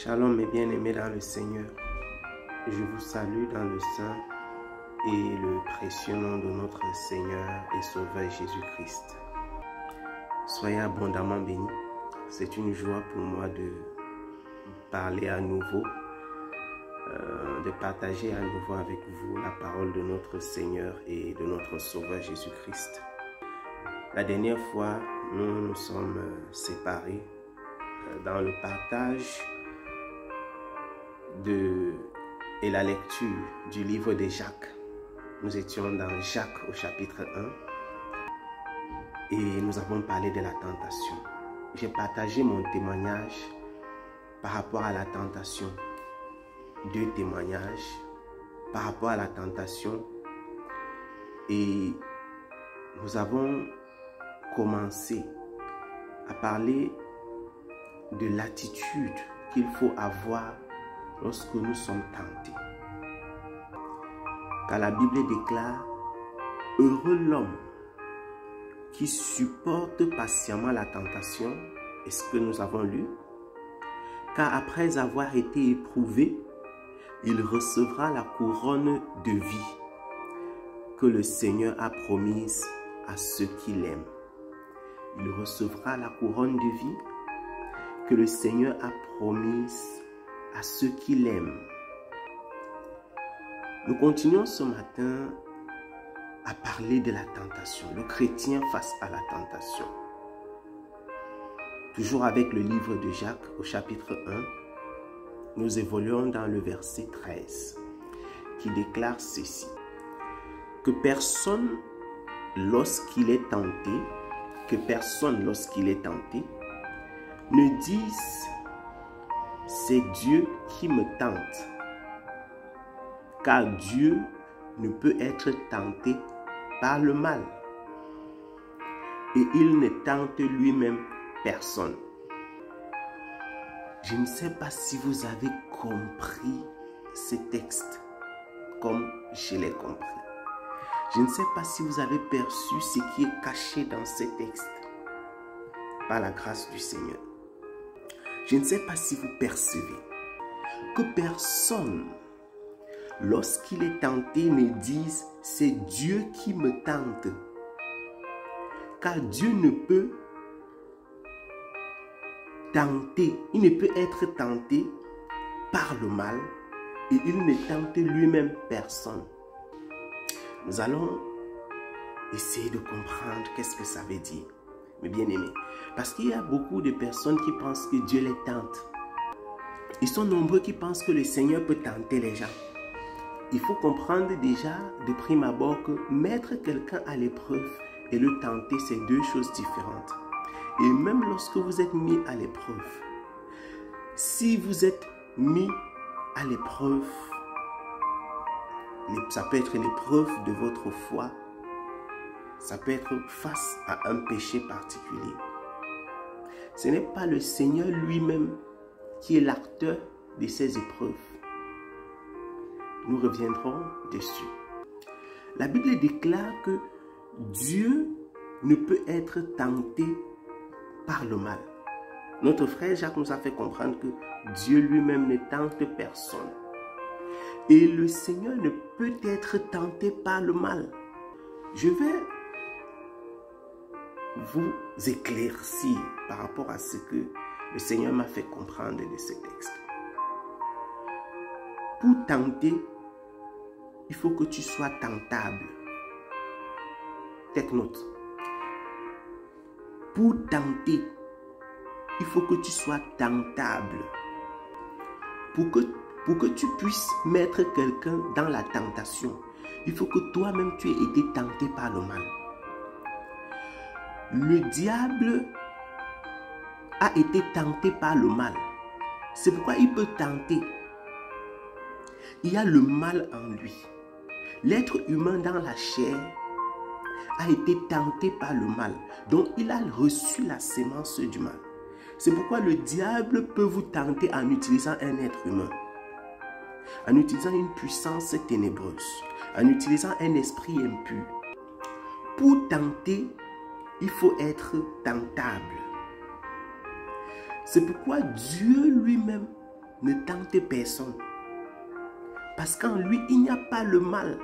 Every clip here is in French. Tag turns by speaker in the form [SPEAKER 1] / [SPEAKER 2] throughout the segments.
[SPEAKER 1] Shalom mes bien-aimés dans le Seigneur. Je vous salue dans le saint et le précieux nom de notre Seigneur et Sauveur Jésus-Christ. Soyez abondamment bénis. C'est une joie pour moi de parler à nouveau, de partager à nouveau avec vous la parole de notre Seigneur et de notre Sauveur Jésus-Christ. La dernière fois, nous nous sommes séparés dans le partage et la lecture du livre de Jacques. Nous étions dans Jacques au chapitre 1 et nous avons parlé de la tentation. J'ai partagé mon témoignage par rapport à la tentation. 2 témoignages par rapport à la tentation et nous avons commencé à parler de l'attitude qu'il faut avoir lorsque nous sommes tentés. Car la Bible déclare « Heureux l'homme qui supporte patiemment la tentation », est ce que nous avons lu, car après avoir été éprouvé, il recevra la couronne de vie que le Seigneur a promise à ceux qui l'aiment. Il recevra la couronne de vie que le Seigneur a promise à ceux qui l'aiment. Nous continuons ce matin à parler de la tentation, le chrétien face à la tentation. Toujours avec le livre de Jacques au chapitre 1, nous évoluons dans le verset 13 qui déclare ceci: que personne lorsqu'il est tenté, ne dise c'est Dieu qui me tente, car Dieu ne peut être tenté par le mal et il ne tente lui-même personne. Je ne sais pas si vous avez compris ce texte comme je l'ai compris. Je ne sais pas si vous avez perçu ce qui est caché dans ce texte par la grâce du Seigneur. Je ne sais pas si vous percevez que personne, lorsqu'il est tenté, ne dise « c'est Dieu qui me tente ». Car Dieu ne peut tenter, il ne peut être tenté par le mal et il ne tente lui-même personne. Nous allons essayer de comprendre qu'est-ce que ça veut dire, mes bien-aimés. Parce qu'il y a beaucoup de personnes qui pensent que Dieu les tente. Ils sont nombreux qui pensent que le Seigneur peut tenter les gens. Il faut comprendre déjà de prime abord que mettre quelqu'un à l'épreuve et le tenter, c'est 2 choses différentes. Et même lorsque vous êtes mis à l'épreuve, si vous êtes mis à l'épreuve, ça peut être l'épreuve de votre foi, ça peut être face à un péché particulier. Ce n'est pas le Seigneur lui-même qui est l'acteur de ces épreuves. Nous reviendrons dessus. La Bible déclare que Dieu ne peut être tenté par le mal. Notre frère Jacques nous a fait comprendre que Dieu lui-même ne tente personne. Et le Seigneur ne peut être tenté par le mal. Je vais vous éclaircir par rapport à ce que le Seigneur m'a fait comprendre de ce texte. Pour tenter, il faut que tu sois tentable. Take note. Pour tenter, il faut que tu sois tentable. Pour que tu puisses mettre quelqu'un dans la tentation, il faut que toi-même tu aies été tenté par le mal. Le diable a été tenté par le mal. C'est pourquoi il peut tenter. Il y a le mal en lui. L'être humain dans la chair a été tenté par le mal. Donc il a reçu la sémence du mal. C'est pourquoi le diable peut vous tenter en utilisant un être humain, en utilisant une puissance ténébreuse, en utilisant un esprit impur. Pour tenter, il faut être tentable. C'est pourquoi Dieu lui-même ne tente personne. Parce qu'en lui, il n'y a pas le mal.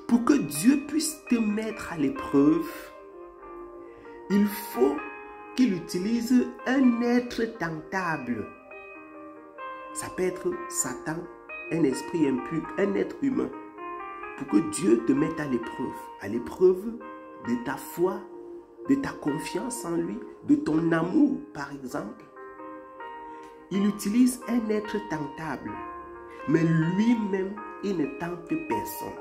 [SPEAKER 1] Pour que Dieu puisse te mettre à l'épreuve, il faut qu'il utilise un être tentable. Ça peut être Satan, un esprit impur, un être humain. Pour que Dieu te mette à l'épreuve de ta foi, de ta confiance en lui, de ton amour par exemple. Il utilise un être tentable, mais lui-même, il ne tente personne.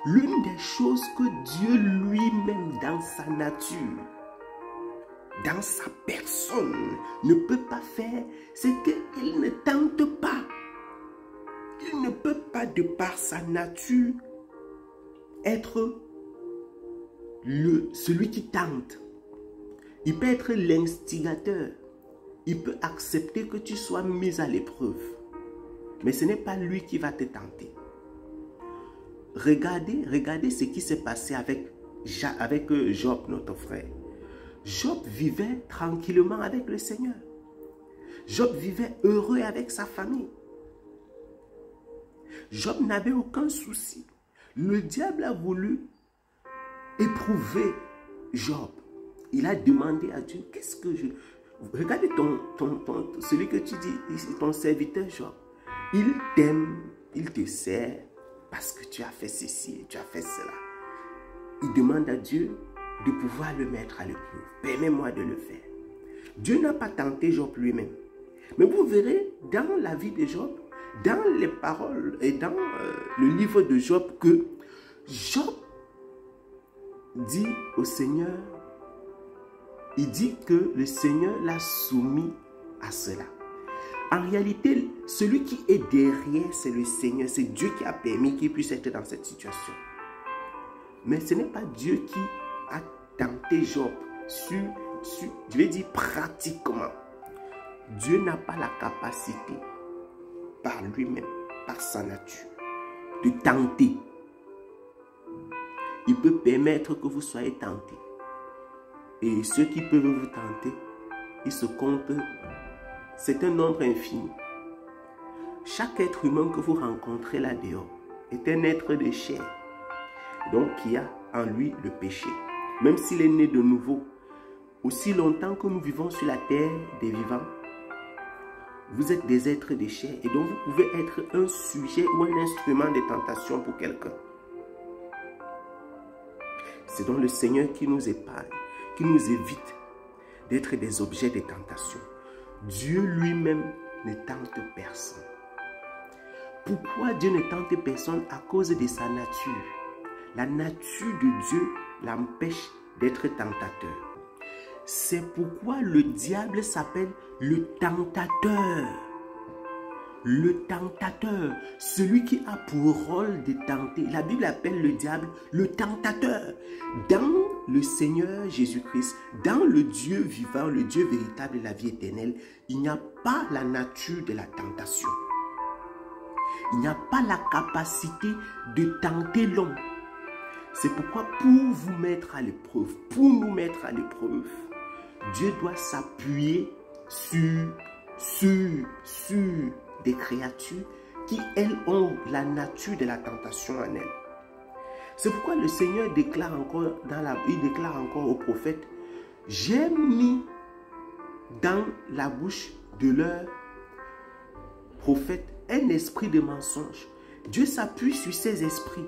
[SPEAKER 1] L'une des choses que Dieu lui-même dans sa nature, dans sa personne, ne peut pas faire, c'est qu'il ne tente pas. Il ne peut pas, de par sa nature, être celui qui tente. Il peut être l'instigateur. Il peut accepter que tu sois mis à l'épreuve. Mais ce n'est pas lui qui va te tenter. Regardez ce qui s'est passé avec Job, notre frère. Job vivait tranquillement avec le Seigneur. Job vivait heureux avec sa famille. Job n'avait aucun souci. Le diable a voulu éprouver Job. Il a demandé à Dieu, qu'est-ce que je... Regardez celui que tu dis, ton serviteur Job. Il t'aime, il te sert parce que tu as fait ceci, tu as fait cela. Il demande à Dieu de pouvoir le mettre à l'épreuve. Permets-moi de le faire. Dieu n'a pas tenté Job lui-même. Mais vous verrez dans la vie de Job, dans les paroles et dans le livre de Job, que Job dit au Seigneur, il dit que le Seigneur l'a soumis à cela. En réalité, celui qui est derrière, c'est le Seigneur. C'est Dieu qui a permis qu'il puisse être dans cette situation. Mais ce n'est pas Dieu qui a tenté Job je vais dire pratiquement. Dieu n'a pas la capacité, par lui-même, par sa nature, de tenter. Il peut permettre que vous soyez tentés. Et ceux qui peuvent vous tenter, ils se comptent. C'est un nombre infini. Chaque être humain que vous rencontrez là-dehors est un être de chair. Donc, qui a en lui le péché. Même s'il est né de nouveau, aussi longtemps que nous vivons sur la terre des vivants, vous êtes des êtres de chair et donc vous pouvez être un sujet ou un instrument de tentation pour quelqu'un. C'est donc le Seigneur qui nous épargne, qui nous évite d'être des objets de tentation. Dieu lui-même ne tente personne. Pourquoi Dieu ne tente personne? À cause de sa nature. La nature de Dieu l'empêche d'être tentateur. C'est pourquoi le diable s'appelle le tentateur. Le tentateur, celui qui a pour rôle de tenter. La Bible appelle le diable le tentateur. Dans le Seigneur Jésus-Christ, dans le Dieu vivant, le Dieu véritable de la vie éternelle, il n'y a pas la nature de la tentation. Il n'y a pas la capacité de tenter l'homme. C'est pourquoi pour vous mettre à l'épreuve, pour nous mettre à l'épreuve, Dieu doit s'appuyer sur des créatures qui, elles, ont la nature de la tentation en elles. C'est pourquoi le Seigneur déclare encore au prophète, j'ai mis dans la bouche de leur prophète un esprit de mensonge. Dieu s'appuie sur ces esprits.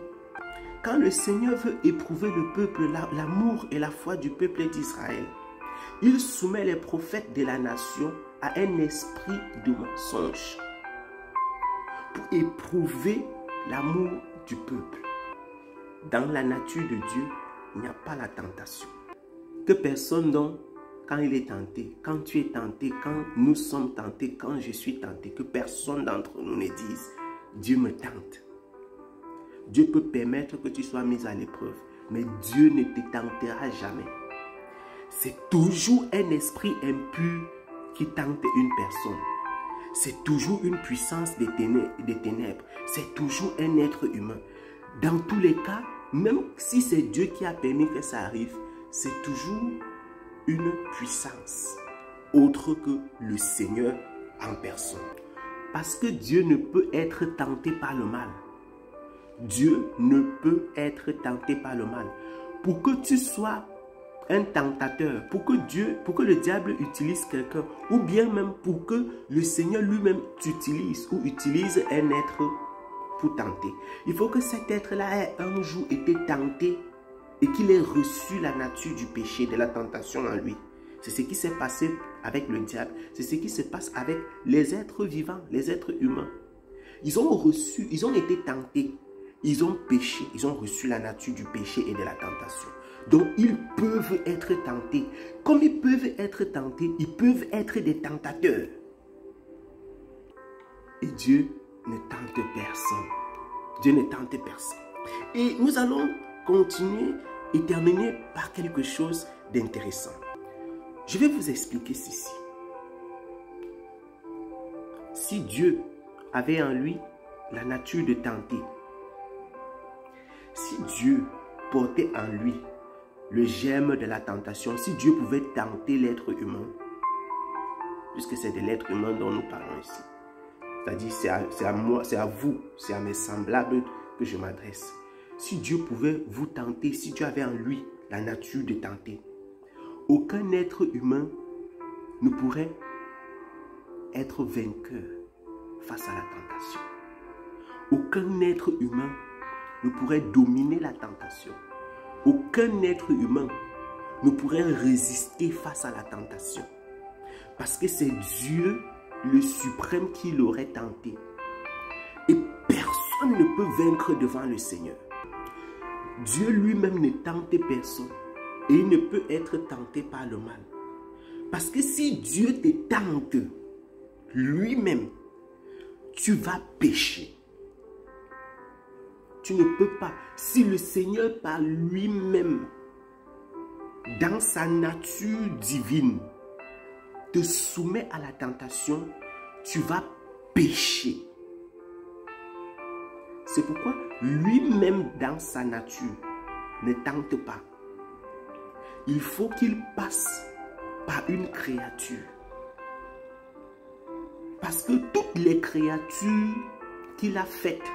[SPEAKER 1] Quand le Seigneur veut éprouver le peuple, l'amour et la foi du peuple d'Israël, il soumet les prophètes de la nation à un esprit de mensonge pour éprouver l'amour du peuple. Dans la nature de Dieu, il n'y a pas la tentation. Que personne donc, quand il est tenté, quand tu es tenté, quand nous sommes tentés, quand je suis tenté, que personne d'entre nous ne dise « Dieu me tente ». Dieu peut permettre que tu sois mis à l'épreuve, mais Dieu ne te tentera jamais. C'est toujours un esprit impur qui tente une personne. C'est toujours une puissance des ténèbres. C'est toujours un être humain. Dans tous les cas, même si c'est Dieu qui a permis que ça arrive, c'est toujours une puissance autre que le Seigneur en personne. Parce que Dieu ne peut être tenté par le mal. Dieu ne peut être tenté par le mal. Pour que tu sois un tentateur, pour que le diable utilise quelqu'un, ou bien même pour que le Seigneur lui-même t'utilise ou utilise un être pour tenter, il faut que cet être-là ait un jour été tenté et qu'il ait reçu la nature du péché, de la tentation en lui. C'est ce qui s'est passé avec le diable. C'est ce qui se passe avec les êtres vivants, les êtres humains. Ils ont été tentés. Ils ont péché. Ils ont reçu la nature du péché et de la tentation. Donc, ils peuvent être tentés. Comme ils peuvent être tentés, ils peuvent être des tentateurs. Et Dieu ne tente personne. Dieu ne tente personne. Et nous allons continuer et terminer par quelque chose d'intéressant. Je vais vous expliquer ceci. Si Dieu avait en lui la nature de tenter, si Dieu portait en lui le germe de la tentation, si Dieu pouvait tenter l'être humain, puisque c'est de l'être humain dont nous parlons ici, c'est-à-dire c'est à moi, c'est à vous, c'est à mes semblables que je m'adresse. Si Dieu pouvait vous tenter, si Dieu avait en lui la nature de tenter, aucun être humain ne pourrait être vainqueur face à la tentation. Aucun être humain ne pourrait dominer la tentation. Aucun être humain ne pourrait résister face à la tentation. Parce que c'est Dieu le suprême qui l'aurait tenté. Et personne ne peut vaincre devant le Seigneur. Dieu lui-même ne tente personne. Et il ne peut être tenté par le mal. Parce que si Dieu te tente lui-même, tu vas pécher. Tu ne peux pas. Si le Seigneur par lui-même, dans sa nature divine, te soumet à la tentation, tu vas pécher. C'est pourquoi lui-même, dans sa nature, ne tente pas. Il faut qu'il passe par une créature. Parce que toutes les créatures qu'il a faites,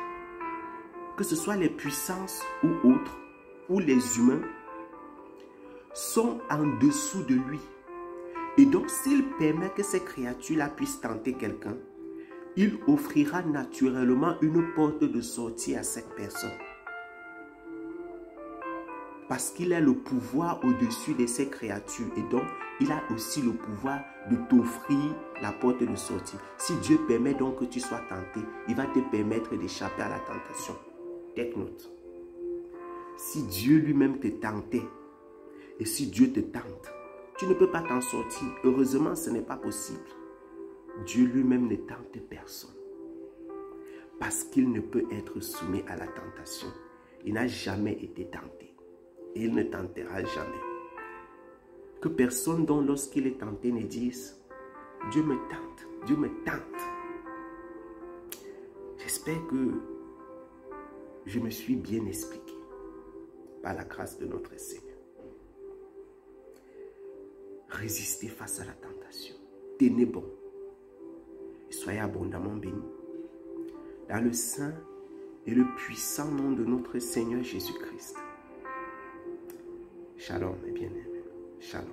[SPEAKER 1] que ce soit les puissances ou autres, ou les humains, sont en dessous de lui. Et donc, s'il permet que ces créatures-là puissent tenter quelqu'un, il offrira naturellement une porte de sortie à cette personne. Parce qu'il a le pouvoir au-dessus de ces créatures. Et donc, il a aussi le pouvoir de t'offrir la porte de sortie. Si Dieu permet donc que tu sois tenté, il va te permettre d'échapper à la tentation. Take note. Si Dieu lui-même te tentait, et si Dieu te tente, tu ne peux pas t'en sortir. Heureusement, ce n'est pas possible. Dieu lui-même ne tente personne. Parce qu'il ne peut être soumis à la tentation. Il n'a jamais été tenté. Et il ne tentera jamais. Que personne, dont lorsqu'il est tenté, ne dise « Dieu me tente, Dieu me tente ». J'espère que je me suis bien expliqué par la grâce de notre Seigneur. Résistez face à la tentation. Tenez bon. Et soyez abondamment bénis. Dans le saint et le puissant nom de notre Seigneur Jésus-Christ. Shalom, mes bien-aimés. Shalom.